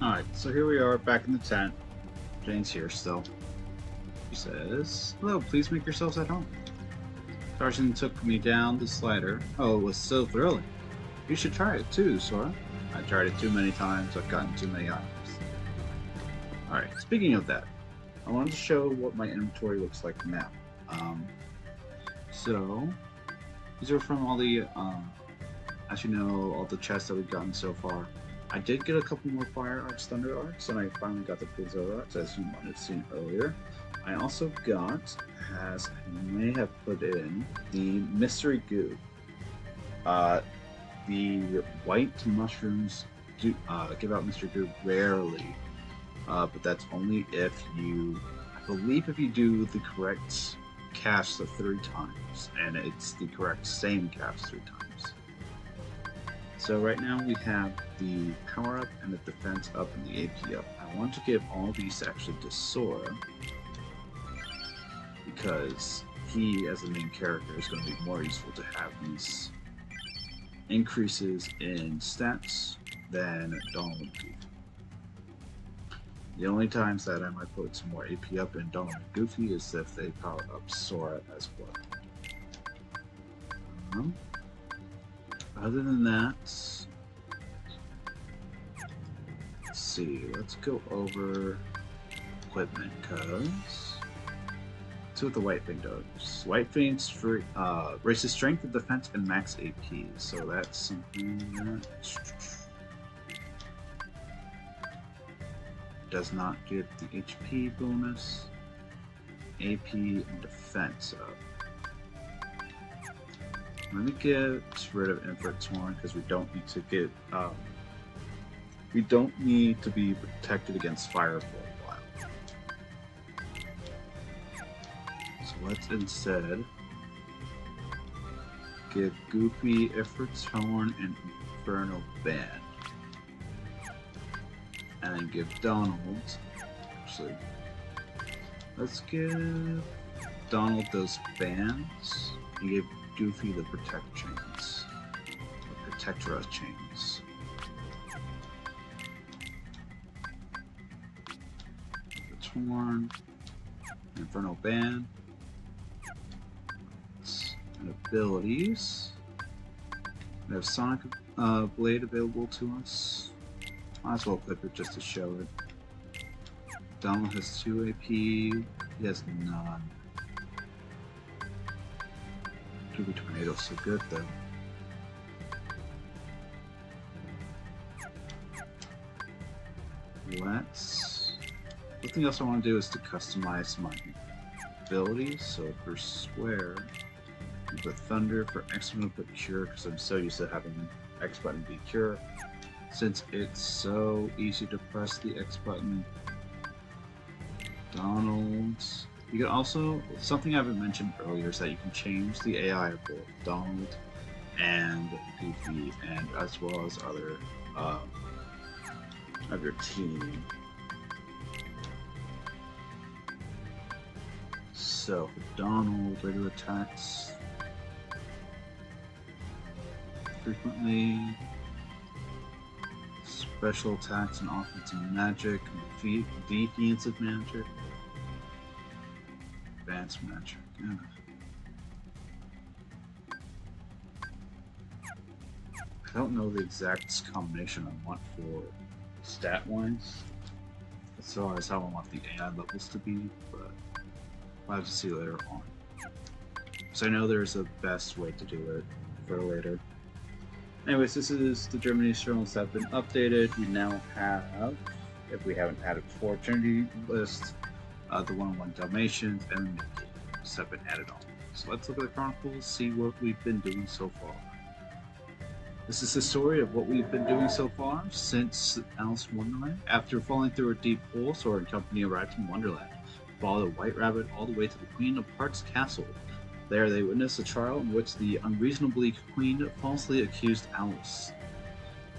Alright, so here we are back in the tent. Jane's here still. She says, "Hello, please make yourselves at home." Tarzan took me down the slider. Oh, it was so thrilling. You should try it too, Sora. I tried it too many times. I've gotten too many items. Alright, speaking of that, I wanted to show what my inventory looks like now. So, these are from all the, as you know, all the chests that we've gotten so far. I did get a couple more Fire Arts, Thunder Arts, and I finally got the Zora Arts, as you might have seen earlier. I also got, as I may have put in, the Mystery Goo. The white mushrooms do give out Mystery Goo rarely, but that's only if you, I believe if you do the correct cast of 3 times, and it's the correct same cast 3 times. So right now we have the power up and the defense up and the AP up. I want to give all these actually to Sora because he, as the main character, is going to be more useful to have these increases in stats than Donald and Goofy. The only times that I might put some more AP up in Donald and Goofy is if they power up Sora as well. Other than that, let's see, let's go over equipment, because let's see what the white thing does. White thing's for raises strength and defense and max AP, so that's something that does not give the HP bonus, AP and defense up. Let me get rid of Infinite's Horn because we don't need to get we don't need to be protected against fire for a while. So let's instead give Goofy Ifrit's Horn and Infernal Band. And then give Donald, actually, let's give Donald those bands and give Goofy the Protect chains, the Protectora chains. The Torn, Infernal Band, and abilities. We have Sonic Blade available to us. Might as well equip it just to show it. Donald has 2 AP, he has none. Goofy Tornado's so good though. Something else I want to do is to customize my abilities. So for Swear, we put Thunder. For X, I'm going to put Cure because I'm so used to having X button be Cure. Since it's so easy to press the X button. Donald. You can also, something I haven't mentioned earlier is that you can change the AI of both Donald and Goofy, and as well as other of your team. So for Donald, regular attacks frequently, special attacks and offensive magic, defensive magic. Advanced magic. Yeah. I don't know the exact combination I want for stat-wise, as far as how I want the AI levels to be, but we'll have to see later on. So I know there's a best way to do it for later. Anyways, this is the Jiminy journals that have been updated. We now have, if we haven't had it before, Trinity list. The one-on-one Dalmatians and the mini-games have been added on. So let's look at the chronicles, see what we've been doing so far. This is the story of what we've been doing so far since Alice in Wonderland. After falling through a deep hole, Sora and company arrived in Wonderland. Follow the White Rabbit all the way to the Queen of Hearts castle. There they witnessed a trial in which the unreasonably Queen falsely accused Alice.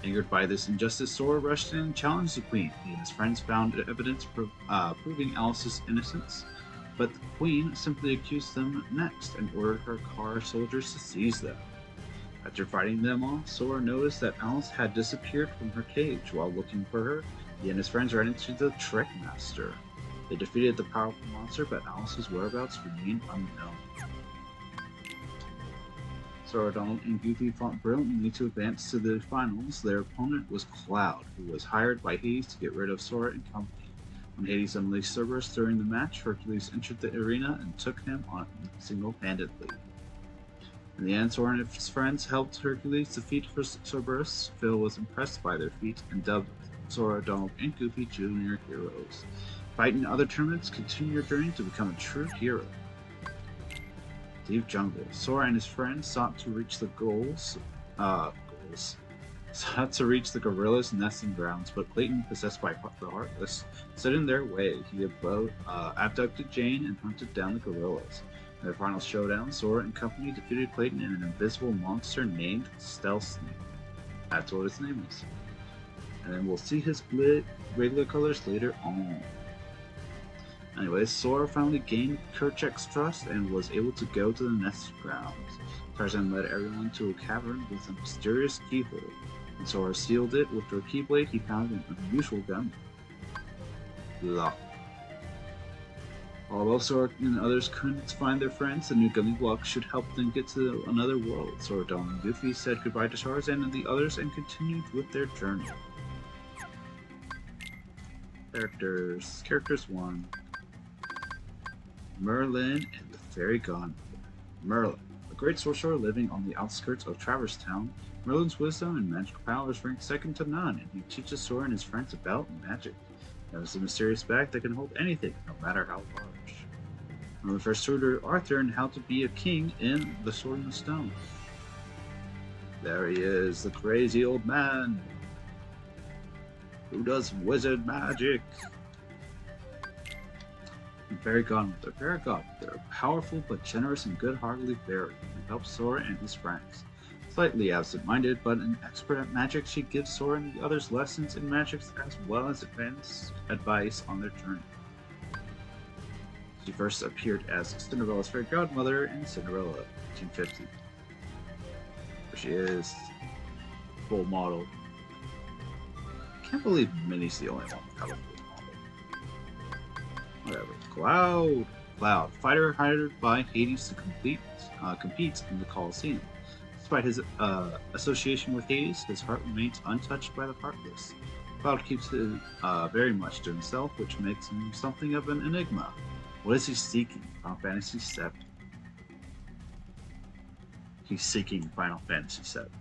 Angered by this injustice, Sora rushed in and challenged the Queen. He and his friends found evidence proving Alice's innocence, but the Queen simply accused them next and ordered her car soldiers to seize them. After fighting them off, Sora noticed that Alice had disappeared from her cage. While looking for her, He and his friends ran into the Trick Master. They defeated the powerful monster, but Alice's whereabouts remained unknown. Sora, Donald, and Goofy fought brilliantly to advance to the finals. Their opponent was Cloud, who was hired by Hades to get rid of Sora and company. When Hades unleashed Cerberus during the match, Hercules entered the arena and took him on single-handedly. In the end, Sora and his friends helped Hercules defeat Cerberus. Phil was impressed by their feat and dubbed Sora, Donald, and Goofy Junior Heroes. Fight in other tournaments, continue your journey to become a true hero. Deep Jungle. Sora and his friends sought to reach the sought to reach the gorillas' nesting grounds, but Clayton, possessed by the Heartless, stood in their way. He abducted Jane and hunted down the gorillas. In their final showdown, Sora and company defeated Clayton and an invisible monster named Stealth Snake. That's what his name is. And then we'll see his regular colors later on. Anyways, Sora finally gained Kerchak's trust and was able to go to the nest grounds. Tarzan led everyone to a cavern with a mysterious keyhole. When Sora sealed it with their keyblade, he found an unusual gun. Lock. Although Sora and others couldn't find their friends, the new gummy block should help them get to another world. Sora, Donald, and Goofy said goodbye to Tarzan and the others and continued with their journey. Characters. Characters 1. Merlin and the Fairy Godmother. Merlin, a great sorcerer living on the outskirts of Traverse Town. Merlin's wisdom and magical powers rank second to none, and he teaches Sora and his friends about magic. He has a mysterious bag that can hold anything, no matter how large. Merlin first tutored Arthur in how to be a king in The Sword in the Stone. There he is, the crazy old man who does wizard magic. And Fairy Godmother. Fairy Godmother, a powerful but generous and good-hearted fairy who helps Sora and his friends. Slightly absent-minded, but an expert at magic, she gives Sora and the others lessons in magic as well as advice on their journey. She first appeared as Cinderella's fairy godmother in Cinderella, 1950. There she is, full model. Can't believe Minnie's the only one without a full model. Whatever. Cloud, fighter hired by Hades to compete in the Colosseum. Despite his association with Hades, his heart remains untouched by the Heartless. Cloud keeps it very much to himself, which makes him something of an enigma. What is he seeking? Final Fantasy VII. He's seeking Final Fantasy VII.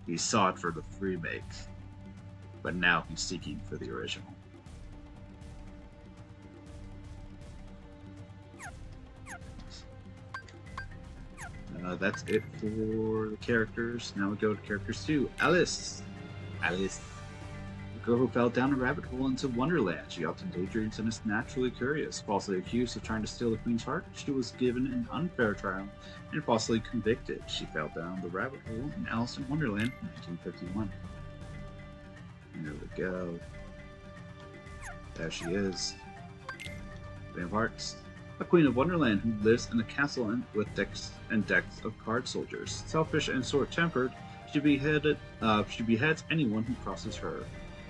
He sought for the remake, but now he's seeking for the original. That's it for the characters. Now we go to characters 2. Alice, the girl who fell down a rabbit hole into Wonderland. She often daydreams and is naturally curious. Falsely accused of trying to steal the queen's heart, she was given an unfair trial and falsely convicted. She fell down the rabbit hole in Alice in Wonderland in 1951. There we go. There she is. Queen of Hearts. A queen of Wonderland who lives in a castle with decks of card soldiers. Selfish and short-tempered, she beheads anyone who crosses her.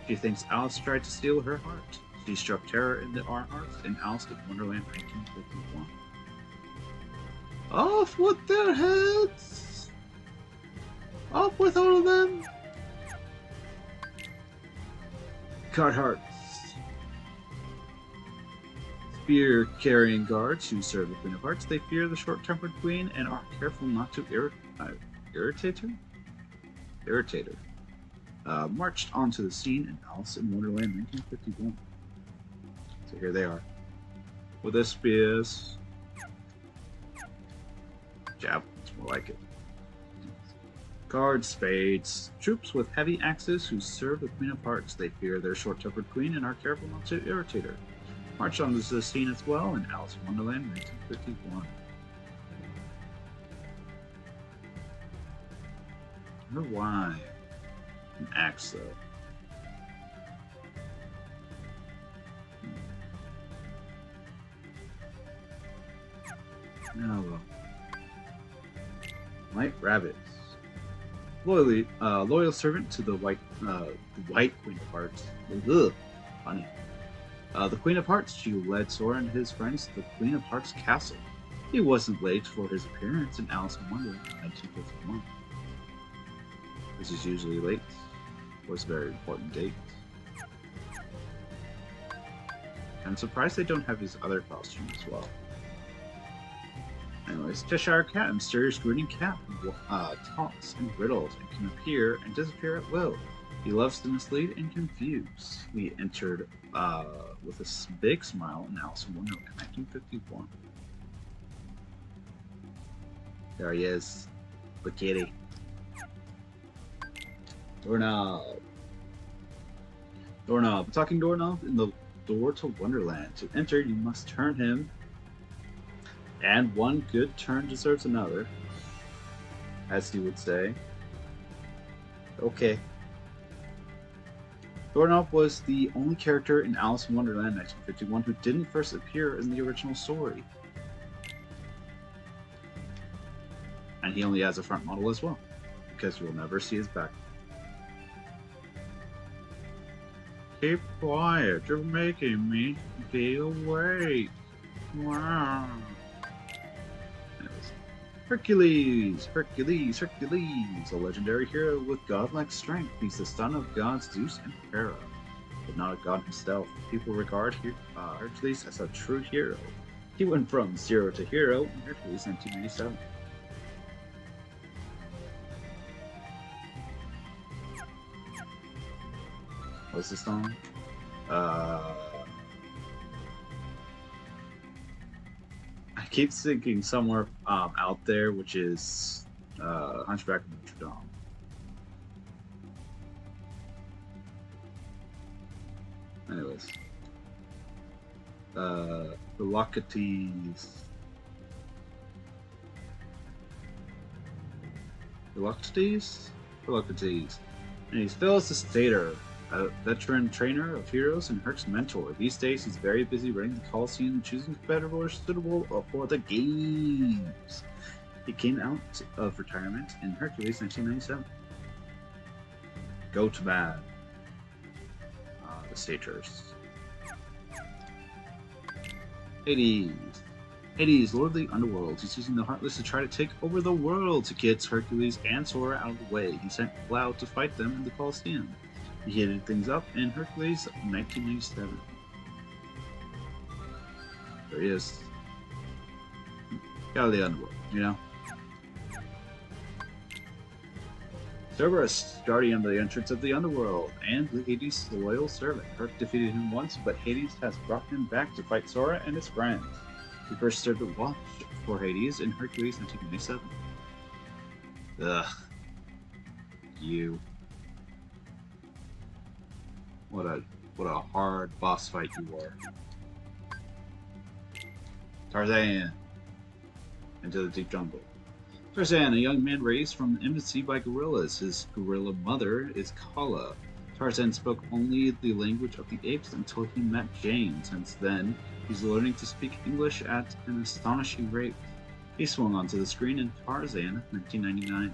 She thinks Alice tried to steal her heart. She struck terror into our hearts in Alice in Wonderland 1951. Off with their heads! Off with all of them! Card hearts. Spear-carrying guards who serve the Queen of Hearts. They fear the short-tempered queen and are careful not to irritate her. Marched onto the scene in Alice in Wonderland 1951. So here they are. With their spears. Javelins, more like it. Guards, spades. Troops with heavy axes who serve the Queen of Hearts. They fear their short-tempered queen and are careful not to irritate her. Marched onto the scene as well in Alice in Wonderland 1951. I wonder why. An axe, though. No. White rabbits. loyal servant to the White Queen of Hearts. Ugh, funny. The Queen of Hearts, she led Sora and his friends to the Queen of Hearts castle. He wasn't late for his appearance in Alice in Wonderland in 1951. This is usually late. Was a very important date. I'm surprised they don't have his other costume as well. Anyways, Cheshire Cat, a mysterious grinning cat who talks in riddles and can appear and disappear at will. He loves to mislead and confuse. He entered with a big smile in Alice in Wonderland in 1951. There he is, the kitty. Doorknob. Doorknob. Talking doorknob in the door to Wonderland. To enter, you must turn him, and one good turn deserves another, as he would say. Okay. Doorknob was the only character in Alice in Wonderland 1951 who didn't first appear in the original story. And he only has a front model as well, because you will never see his back. Keep quiet, you're making me be awake. Wow. Hercules, a legendary hero with godlike strength. He's the son of gods Zeus and Hera, but not a god himself. People regard Hercules as a true hero. He went from zero to hero in Hercules 1997. What's this song? I keep thinking somewhere out there, which is Hunchback of Notre Dame. Anyways, Philoctetes. And he's Phyllis the Stater, a veteran trainer of heroes and Herc's mentor. These days, he's very busy running the Coliseum and choosing competitors suitable for the games. He came out of retirement in Hercules 1997. Go to bad. The Staters. Hades, Lord of the Underworld. He's using the Heartless to try to take over the world. To get Hercules and Sora out of the way, he sent Cloud to fight them in the Coliseum. He heated things up in Hercules 1997. There he is. Out of the underworld, you know? Cerberus, guardian of the entrance of the underworld, and Hades' loyal servant. Herc defeated him once, but Hades has brought him back to fight Sora and his friends. He first served a watch for Hades in Hercules 1997. Ugh. You. What a hard boss fight you were. Tarzan. Into the deep jungle. Tarzan, a young man raised from infancy by gorillas. His gorilla mother is Kala. Tarzan spoke only the language of the apes until he met Jane. Since then, he's learning to speak English at an astonishing rate. He swung onto the screen in Tarzan 1999.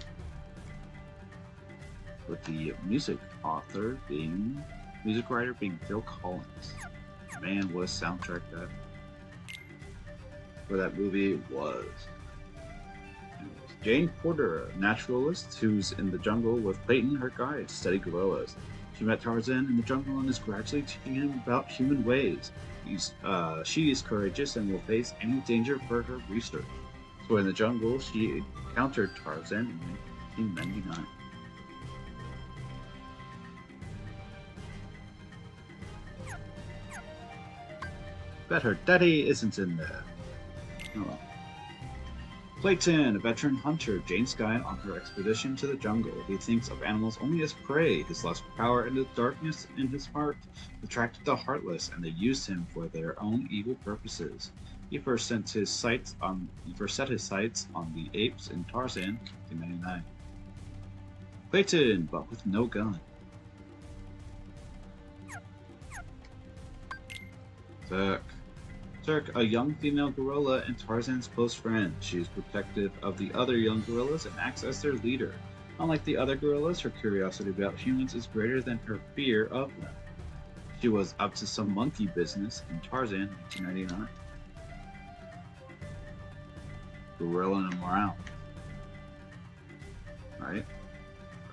With the music writer being Phil Collins. Man, what a soundtrack that for that movie was. Jane Porter, a naturalist who's in the jungle with Clayton, her guide, to study gorillas. She met Tarzan in the jungle and is gradually teaching him about human ways. She is courageous and will face any danger for her research. So in the jungle, she encountered Tarzan in 1999. Bet her daddy isn't in there. Oh well. Clayton, a veteran hunter, Jane's guide on her expedition to the jungle. He thinks of animals only as prey. His lust for power and the darkness in his heart attracted the Heartless, and they used him for their own evil purposes. He first set his sights on the apes in Tarzan, 1999. Clayton, but with no gun. Turk, a young female gorilla and Tarzan's close friend. She is protective of the other young gorillas and acts as their leader. Unlike the other gorillas, her curiosity about humans is greater than her fear of them. She was up to some monkey business in Tarzan 1999. Gorilla and morale. Right?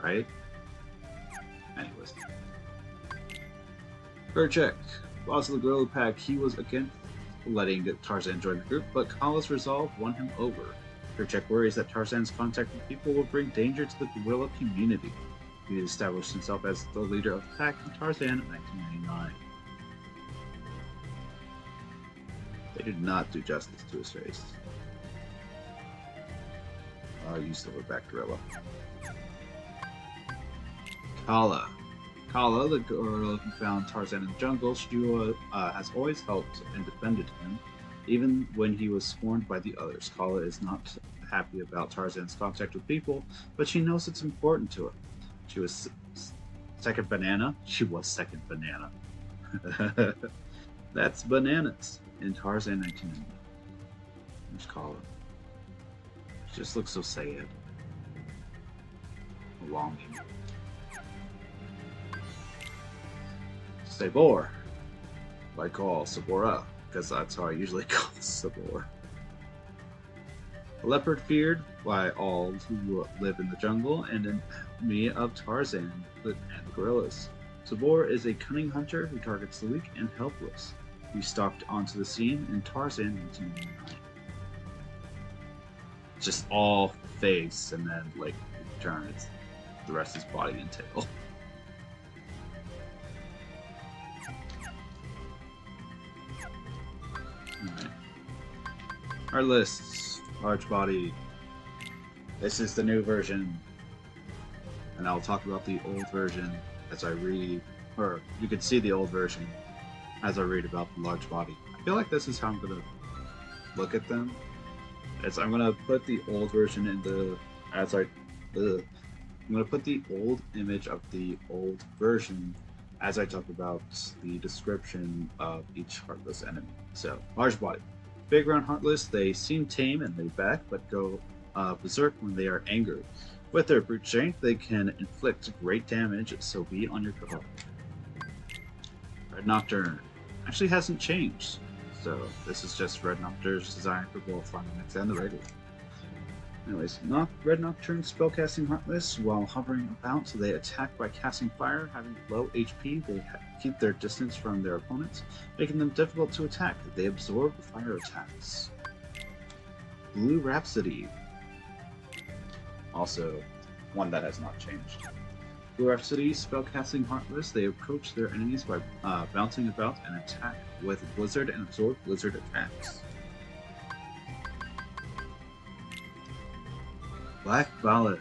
Right? Anyways. Kerchak, boss of the gorilla pack, he was against letting Tarzan join the group, but Kala's resolve won him over. Kerchak worries that Tarzan's contact with people will bring danger to the gorilla community. He established himself as the leader of the pack in Tarzan in 1999. They did not do justice to his face. You silverback gorilla. Kala. Kala, the gorilla who found Tarzan in the jungle, she has always helped and defended him, even when he was scorned by the others. Kala is not happy about Tarzan's contact with people, but she knows it's important to her. She was second banana. She was second banana. That's bananas in Tarzan 1990. There's Kala. She just looks so sad. Longing. Sabor. I call Sabora, because that's how I usually call Sabor. A leopard feared by all who live in the jungle and enemy of Tarzan and the gorillas. Sabor is a cunning hunter who targets the weak and helpless. He stalked onto the scene in Tarzan 1999. Just all face, and then like turn it's the rest is body and tail. Alright. Our lists. Large body. This is the new version. And I'll talk about the old version as I read, or you can see the old version as I read about the large body. I feel like this is how I'm gonna look at them. I'm gonna put the old version in the I'm gonna put the old image of the old version as I talk about the description of each Heartless enemy. So, large body. Big round Heartless, they seem tame and laid back, but go berserk when they are angered. With their brute strength, they can inflict great damage, so be on your guard. Red Nocturne actually hasn't changed, so this is just Red Nocturne's design for both Fandom and the regular. Anyways, Red Nocturne spellcasting Heartless while hovering about, so they attack by casting fire. Having low HP, they keep their distance from their opponents, making them difficult to attack. They absorb fire attacks. Blue Rhapsody. Also, one that has not changed. Blue Rhapsody spellcasting Heartless, they approach their enemies by bouncing about and attack with Blizzard and absorb Blizzard attacks. Black Ballad.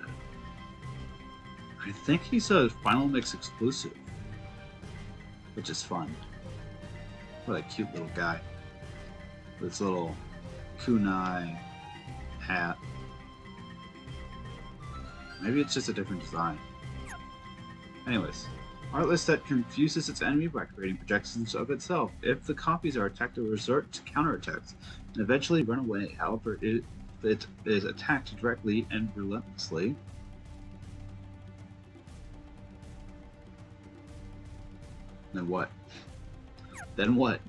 I think he's a Final Mix exclusive, which is fun. What a cute little guy. With his little kunai hat. Maybe it's just a different design. Anyways, Heartless that confuses its enemy by creating projections of itself. If the copies are attacked, it will resort to counterattacks and eventually run away. However, it is attacked directly and relentlessly. Then what? Then what?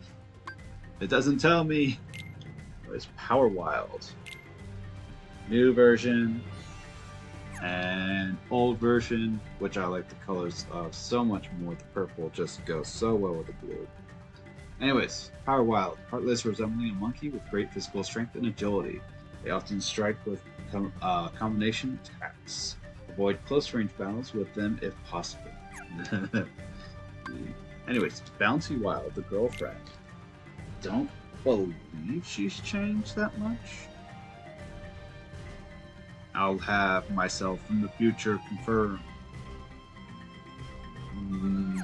It doesn't tell me. It's Power Wild. New version and old version, which I like the colors of so much more. The purple just goes so well with the blue. Anyways, Power Wild. Heartless resembling a monkey with great physical strength and agility. They often strike with combination attacks. Avoid close range battles with them if possible. Anyways, Bounty Wild, the girlfriend. Don't believe she's changed that much. I'll have myself from the future confirm.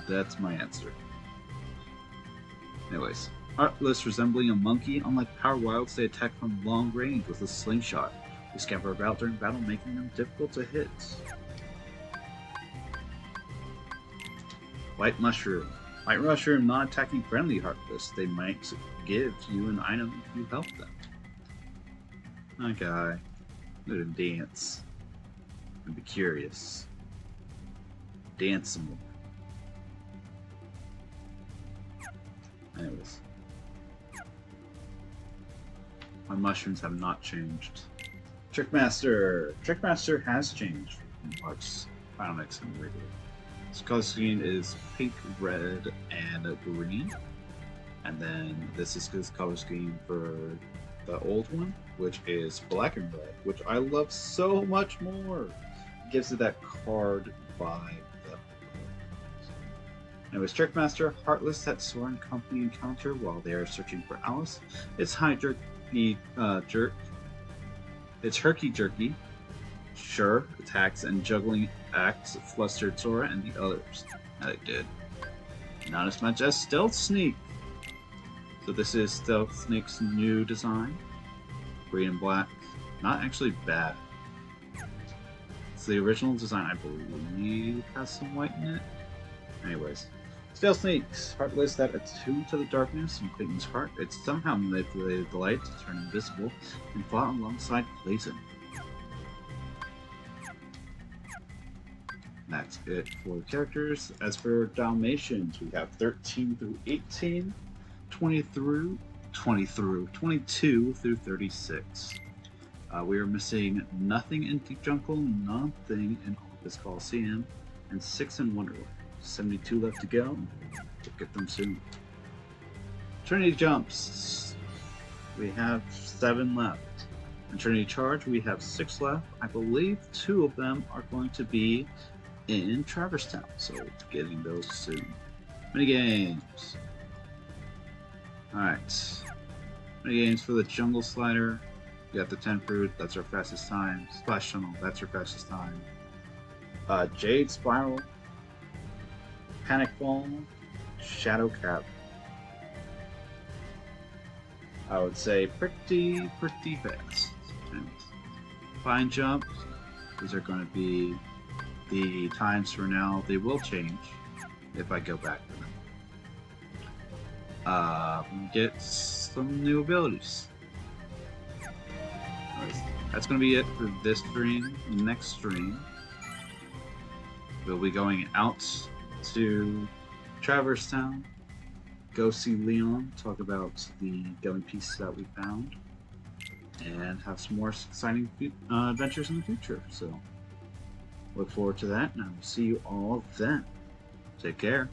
That's my answer. Anyways. Heartless resembling a monkey, unlike Power Wilds, they attack from long range with a slingshot. They scamper about during battle, making them difficult to hit. White Mushroom. White Mushroom not attacking friendly Heartless. They might give you an item if you help them. Okay. Let him dance. and be curious. Dance some more. Anyways. My mushrooms have not changed. Trickmaster! Trickmaster has changed in parts Final Mix and regular. This color scheme is pink, red, and green. And then this is his color scheme for the old one, which is black and red, which I love so much more. It gives it that card vibe. Anyways, Trickmaster, Heartless, that Sora and company encounter while they are searching for Alice. It's herky jerky. Sure, attacks and juggling acts flustered Sora and the others. That it did. Not as much as Stealth Sneak. So this is Stealth Sneak's new design. Green and black. Not actually bad. It's the original design, I believe, has some white in it. Anyways. Stealth Sneaks, Heartless that attuned to the darkness in Clayton's heart. It somehow manipulated the light to turn invisible and fought alongside Clayton. That's it for the characters. As for Dalmatians, we have 13 through 18, 22 through 36. We are missing nothing in Deep Jungle, nothing in This Coliseum, and 6 in Wonderland. 72 left to go. We'll get them soon. Trinity Jumps. We have 7 left. And Trinity Charge, we have 6 left. I believe 2 of them are going to be in Traverse Town, so getting those soon. Minigames. Alright. Minigames for the Jungle Slider. We got the 10 Fruit, that's our fastest time. Splash Tunnel, that's our fastest time. Jade Spiral. Panic Ball, Shadow Cap. I would say pretty fast. And Fine Jump, these are going to be the times for now. They will change if I go back to them. Get some new abilities. That's going to be it for this stream. Next stream, we'll be going out to Traverse Town, go see Leon, talk about the gummy piece that we found, and have some more exciting adventures in the future. So, look forward to that, and I will see you all then. Take care.